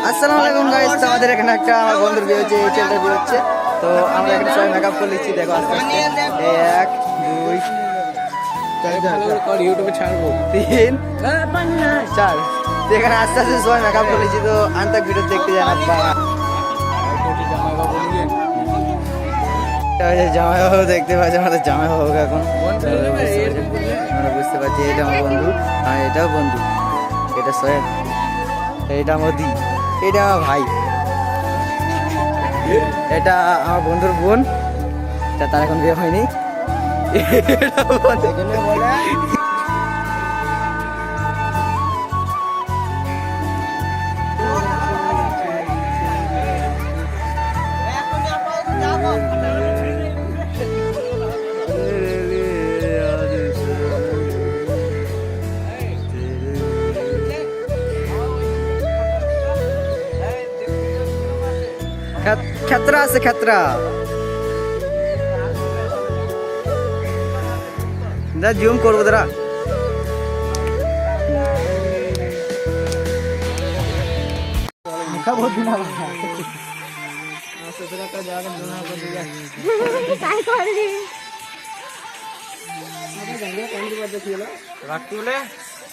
আসসালামু আলাইকুম গাইস, তো আমাদের এখানে একটা আমার বন্ধুর বিয়ে হচ্ছে, এই ছেলেটার বিয়ে হচ্ছে। তো আমরা এখানে সবাই মেকআপ করে নিচ্ছি, দেখো আস্তে আস্তে 1 2 ইউটিউবে ছাড়বো 3 4। তো এখানে আস্তে আস্তে সবাই মেকআপ করে নিচ্ছি। তো আনতাক ভিডিও দেখতে জানা জামাইবাবু দেখতে পাচ্ছি, আমাদের জামাইবাবু এখন আমরা বুঝতে পারছি এটা আমার বন্ধু, আর এটাও বন্ধু, এটা সোহেব, এটা মোদি, এটা আমার ভাই, এটা আমার বন্ধুর বোন, তার এখন বিয়ে হয়নি। খেতরা আছে, খেতরা জুম করবো দাঁড়া।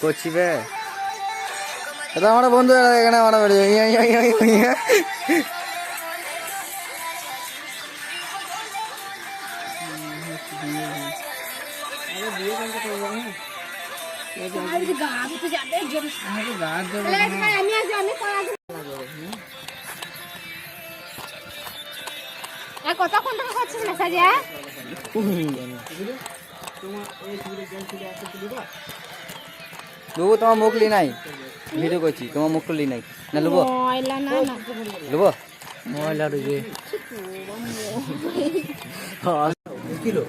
করছিবে এটা আমার বন্ধু, এখানে আমার বাড়ি কতক্ষণ ধরে হচ্ছে মেসেজ? লুবো, তোমার মুখ লি নাই, ভিডিও করছি, তোমার মুখ লি নাই না, লুবো লুবো ময়লা রয়েছে কিলো।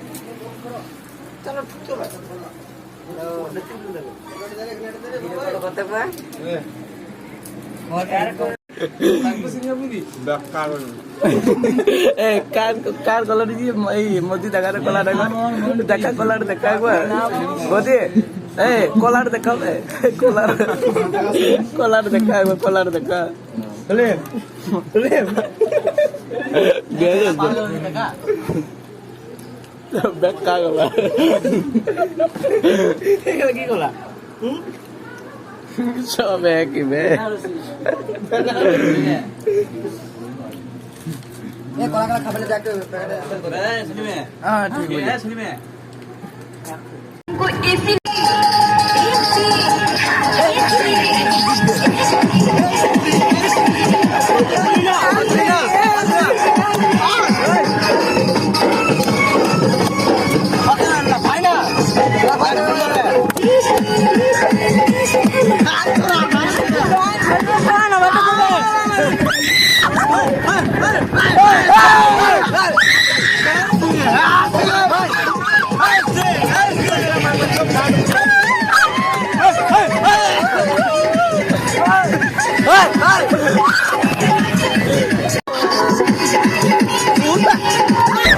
কার কলার দিয়ে এই মোদি দেখার কলার দেখা, কলার দেখা একবার মোদি, এই কলার দেখাবে, কলার কলার দেখা একবার, কলার দেখা বেকা গলা কি গলা সব একই বে। হ্যাঁ ঠিক আছে।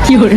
কি হলো?